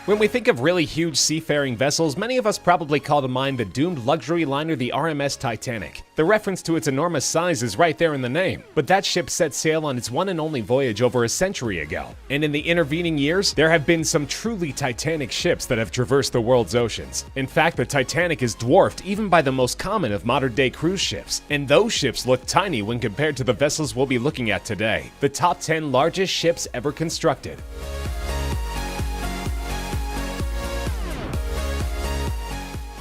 When we think of really huge seafaring vessels, many of us probably call to mind the doomed luxury liner the RMS Titanic. The reference to its enormous size is right there in the name, but that ship set sail on its one and only voyage over a century ago. And in the intervening years, there have been some truly titanic ships that have traversed the world's oceans. In fact, the Titanic is dwarfed even by the most common of modern-day cruise ships, and those ships look tiny when compared to the vessels we'll be looking at today. The top 10 largest ships ever constructed.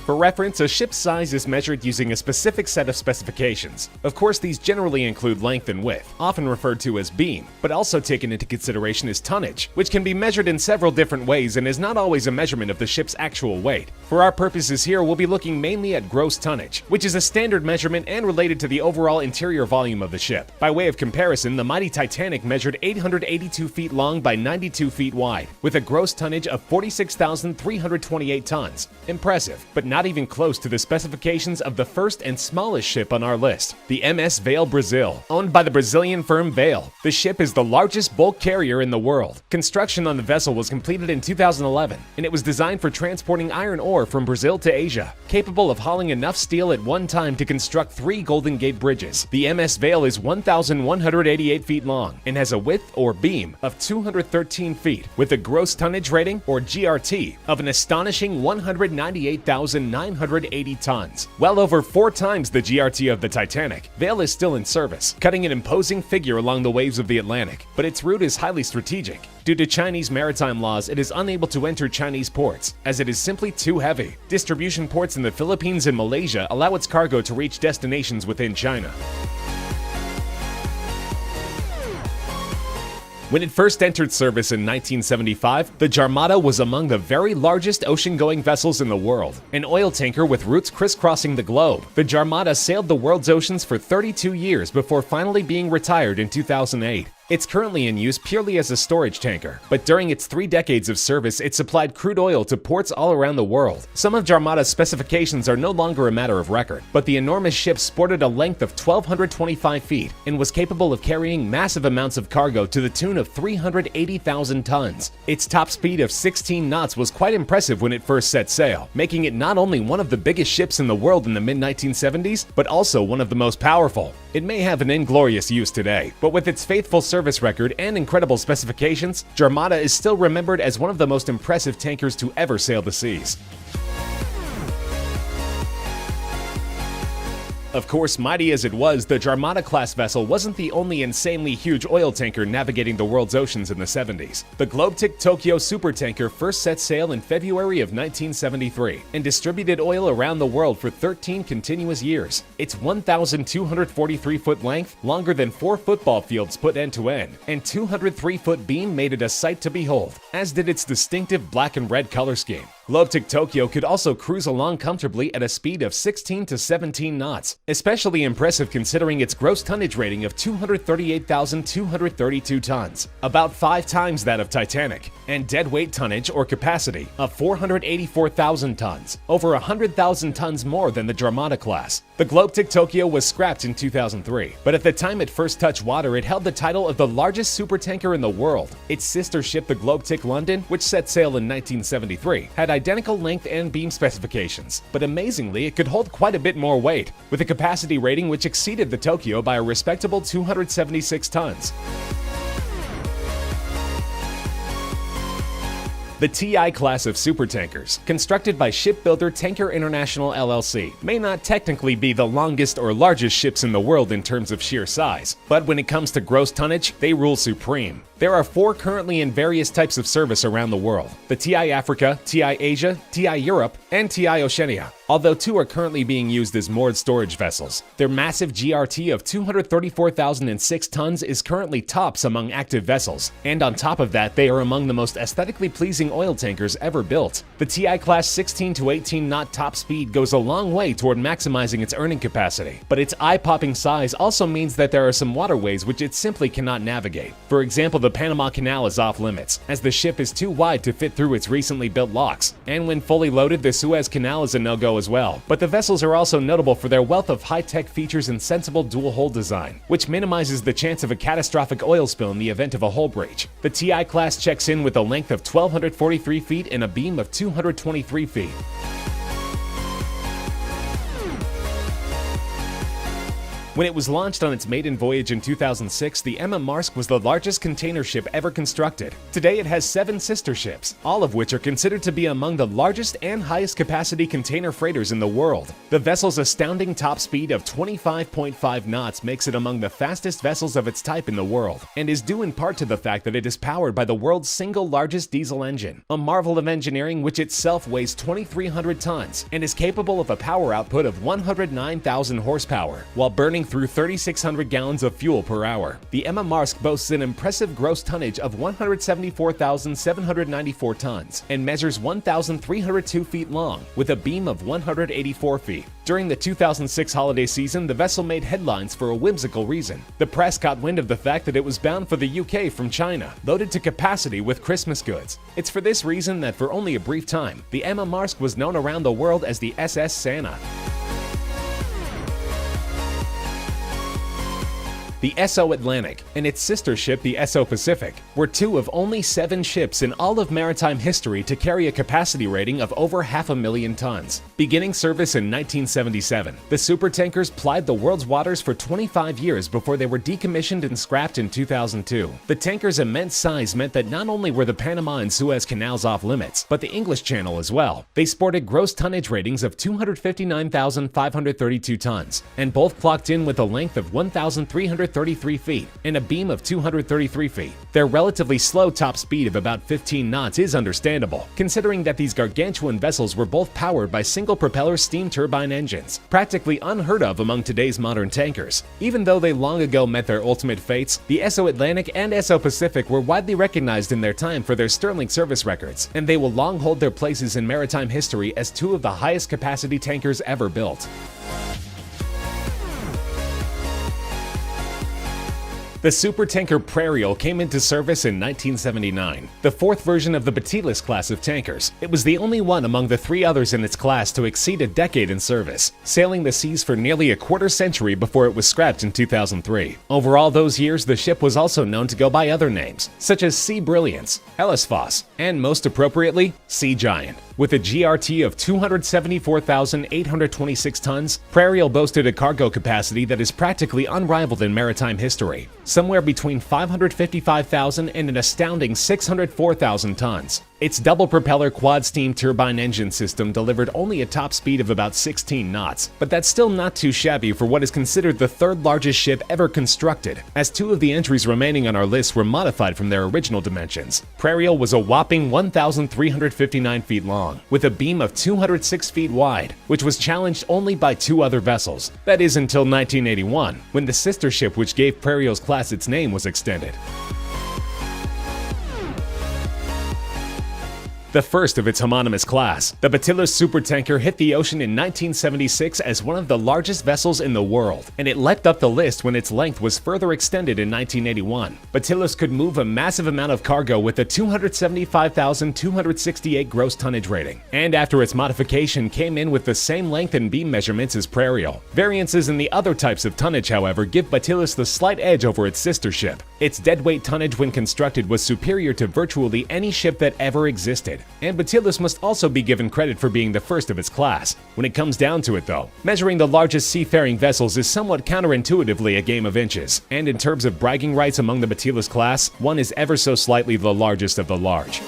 For reference, a ship's size is measured using a specific set of specifications. Of course, these generally include length and width, often referred to as beam, but also taken into consideration is tonnage, which can be measured in several different ways and is not always a measurement of the ship's actual weight. For our purposes here, we'll be looking mainly at gross tonnage, which is a standard measurement and related to the overall interior volume of the ship. By way of comparison, the mighty Titanic measured 882 feet long by 92 feet wide, with a gross tonnage of 46,328 tons. Impressive, but not even close to the specifications of the first and smallest ship on our list, the MS Vale Brazil. Owned by the Brazilian firm Vale, the ship is the largest bulk carrier in the world. Construction on the vessel was completed in 2011, and it was designed for transporting iron ore from Brazil to Asia. Capable of hauling enough steel at one time to construct 3 Golden Gate bridges, the MS Vale is 1,188 feet long and has a width or beam of 213 feet, with a gross tonnage rating, or GRT, of an astonishing 198,980 tons. Well over 4 times the GRT of the Titanic, Vale is still in service, cutting an imposing figure along the waves of the Atlantic, but its route is highly strategic. Due to Chinese maritime laws, it is unable to enter Chinese ports, as it is simply too heavy. Distribution ports in the Philippines and Malaysia allow its cargo to reach destinations within China. When it first entered service in 1975, the Jarmada was among the very largest ocean-going vessels in the world. An oil tanker with routes crisscrossing the globe, the Jarmada sailed the world's oceans for 32 years before finally being retired in 2008. It's currently in use purely as a storage tanker, but during its 3 decades of service, it supplied crude oil to ports all around the world. Some of Jarmada's specifications are no longer a matter of record, but the enormous ship sported a length of 1,225 feet and was capable of carrying massive amounts of cargo to the tune of 380,000 tons. Its top speed of 16 knots was quite impressive when it first set sail, making it not only one of the biggest ships in the world in the mid-1970s, but also one of the most powerful. It may have an inglorious use today, but with its faithful service record and incredible specifications, Jarmada is still remembered as one of the most impressive tankers to ever sail the seas. Of course, mighty as it was, the Jarmada-class vessel wasn't the only insanely huge oil tanker navigating the world's oceans in the 70s. The Globetic Tokyo supertanker first set sail in February of 1973 and distributed oil around the world for 13 continuous years. Its 1,243-foot length, longer than 4 football fields put end-to-end, and 203-foot beam made it a sight to behold, as did its distinctive black and red color scheme. Globetic Tokyo could also cruise along comfortably at a speed of 16 to 17 knots, especially impressive considering its gross tonnage rating of 238,232 tons, about 5 times that of Titanic, and deadweight tonnage or capacity of 484,000 tons, over 100,000 tons more than the Jarmada class. The Globetic Tokyo was scrapped in 2003, but at the time it first touched water, it held the title of the largest supertanker in the world. Its sister ship, the Globetic London, which set sail in 1973, had identical length and beam specifications, but amazingly, it could hold quite a bit more weight, with a capacity rating which exceeded the Tokyo by a respectable 276 tons. The TI class of supertankers, constructed by shipbuilder Tanker International LLC, may not technically be the longest or largest ships in the world in terms of sheer size, but when it comes to gross tonnage, they rule supreme. There are 4 currently in various types of service around the world: the TI Africa, TI Asia, TI Europe, and TI Oceania, although 2 are currently being used as moored storage vessels. Their massive GRT of 234,006 tons is currently tops among active vessels, and on top of that, they are among the most aesthetically pleasing oil tankers ever built. The TI class 16 to 18 knot top speed goes a long way toward maximizing its earning capacity, but its eye-popping size also means that there are some waterways which it simply cannot navigate. For example, the Panama Canal is off limits, as the ship is too wide to fit through its recently built locks, and when fully loaded, the Suez Canal is a no-go as well, but the vessels are also notable for their wealth of high-tech features and sensible dual-hull design, which minimizes the chance of a catastrophic oil spill in the event of a hull breach. The TI class checks in with a length of 1,243 feet and a beam of 223 feet. When it was launched on its maiden voyage in 2006, the Emma Marsk was the largest container ship ever constructed. Today it has 7 sister ships, all of which are considered to be among the largest and highest capacity container freighters in the world. The vessel's astounding top speed of 25.5 knots makes it among the fastest vessels of its type in the world, and is due in part to the fact that it is powered by the world's single largest diesel engine, a marvel of engineering which itself weighs 2,300 tons and is capable of a power output of 109,000 horsepower, while burning through 3,600 gallons of fuel per hour. The Emma Marsk boasts an impressive gross tonnage of 174,794 tons and measures 1,302 feet long with a beam of 184 feet. During the 2006 holiday season, the vessel made headlines for a whimsical reason. The press caught wind of the fact that it was bound for the UK from China, loaded to capacity with Christmas goods. It's for this reason that for only a brief time, the Emma Marsk was known around the world as the SS Santa. The SO Atlantic and its sister ship, the SO Pacific, were 2 of only 7 ships in all of maritime history to carry a capacity rating of over 500,000 tons. Beginning service in 1977, the supertankers plied the world's waters for 25 years before they were decommissioned and scrapped in 2002. The tanker's immense size meant that not only were the Panama and Suez canals off limits, but the English Channel as well. They sported gross tonnage ratings of 259,532 tons, and both clocked in with a length of 1,333 feet and a beam of 233 feet. Their relatively slow top speed of about 15 knots is understandable, considering that these gargantuan vessels were both powered by single-propeller steam turbine engines, practically unheard of among today's modern tankers. Even though they long ago met their ultimate fates, the SO Atlantic and SO Pacific were widely recognized in their time for their sterling service records, and they will long hold their places in maritime history as 2 of the highest capacity tankers ever built. The supertanker Prairial came into service in 1979, the 4th version of the Batilis class of tankers. It was the only one among the 3 others in its class to exceed a decade in service, sailing the seas for nearly a quarter-century before it was scrapped in 2003. Over all those years, the ship was also known to go by other names, such as Sea Brilliance, Hellesphos, and most appropriately, Sea Giant. With a GRT of 274,826 tons, Prairial boasted a cargo capacity that is practically unrivaled in maritime history, somewhere between 555,000 and an astounding 604,000 tons. Its double-propeller quad-steam turbine engine system delivered only a top speed of about 16 knots, but that's still not too shabby for what is considered the 3rd largest ship ever constructed, as 2 of the entries remaining on our list were modified from their original dimensions. Prairial was a whopping 1,359 feet long, with a beam of 206 feet wide, which was challenged only by 2 other vessels. That is until 1981, when the sister ship which gave Prairial's class its name was extended. The first of its homonymous class, the Batilis supertanker hit the ocean in 1976 as one of the largest vessels in the world, and it leapt up the list when its length was further extended in 1981. Batilis could move a massive amount of cargo with a 275,268 gross tonnage rating, and after its modification came in with the same length and beam measurements as Prairial. Variances in the other types of tonnage, however, give Batilis the slight edge over its sister ship. Its deadweight tonnage when constructed was superior to virtually any ship that ever existed. And Batilis must also be given credit for being the first of its class. When it comes down to it though, measuring the largest seafaring vessels is somewhat counterintuitively a game of inches, and in terms of bragging rights among the Batilis class, one is ever so slightly the largest of the large.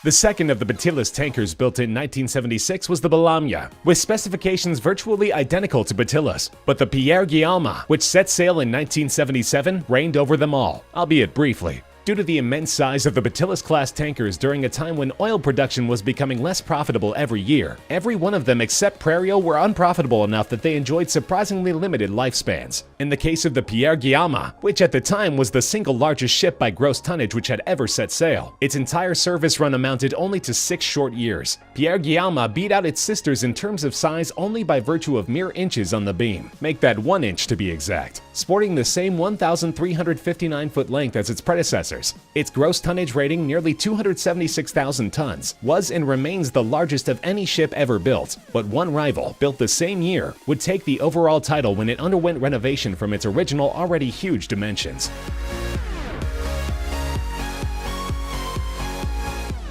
The second of the Batilis tankers built in 1976 was the Balamya, with specifications virtually identical to Batilis, but the Pierre Guillaume, which set sail in 1977, reigned over them all, albeit briefly. Due to the immense size of the Batilis-class tankers during a time when oil production was becoming less profitable every year, every one of them except Prairial were unprofitable enough that they enjoyed surprisingly limited lifespans. In the case of the Pierre Guillaume, which at the time was the single largest ship by gross tonnage which had ever set sail, its entire service run amounted only to 6 short years. Pierre Guillaume beat out its sisters in terms of size only by virtue of mere inches on the beam, make that 1 inch to be exact, sporting the same 1,359-foot length as its predecessor. processors. Its gross tonnage rating, nearly 276,000 tons, was and remains the largest of any ship ever built, but one rival, built the same year, would take the overall title when it underwent renovation from its original already huge dimensions.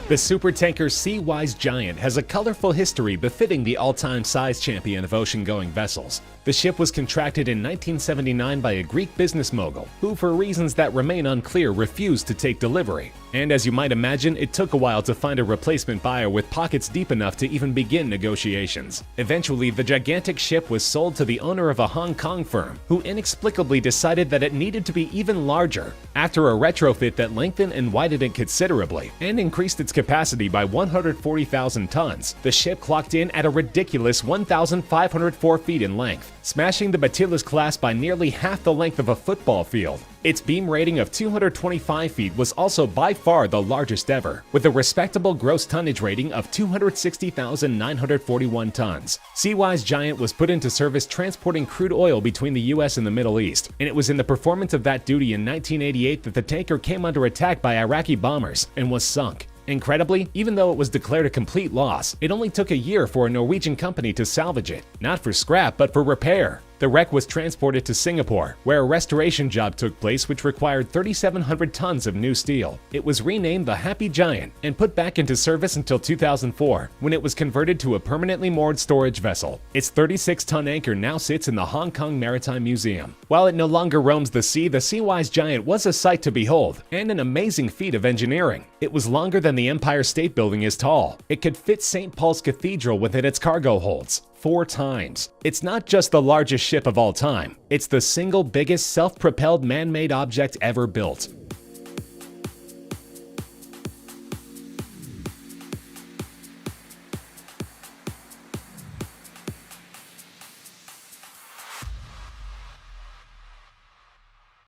The supertanker Seawise Giant has a colorful history befitting the all-time size champion of ocean-going vessels. The ship was contracted in 1979 by a Greek business mogul, who for reasons that remain unclear refused to take delivery. And as you might imagine, it took a while to find a replacement buyer with pockets deep enough to even begin negotiations. Eventually, the gigantic ship was sold to the owner of a Hong Kong firm, who inexplicably decided that it needed to be even larger. After a retrofit that lengthened and widened it considerably, and increased its capacity by 140,000 tons, the ship clocked in at a ridiculous 1,504 feet in length, smashing the Batillas class by nearly half the length of a football field. Its beam rating of 225 feet was also by far the largest ever, with a respectable gross tonnage rating of 260,941 tons. Seawise Giant was put into service transporting crude oil between the US and the Middle East, and it was in the performance of that duty in 1988 that the tanker came under attack by Iraqi bombers and was sunk. Incredibly, even though it was declared a complete loss, it only took a year for a Norwegian company to salvage it, not for scrap but for repair. The wreck was transported to Singapore, where a restoration job took place which required 3,700 tons of new steel. It was renamed the Happy Giant and put back into service until 2004, when it was converted to a permanently moored storage vessel. Its 36-ton anchor now sits in the Hong Kong Maritime Museum. While it no longer roams the sea, the Seawise Giant was a sight to behold, and an amazing feat of engineering. It was longer than the Empire State Building is tall. It could fit St. Paul's Cathedral within its cargo holds 4 times. It's not just the largest ship of all time, it's the single biggest self-propelled man-made object ever built.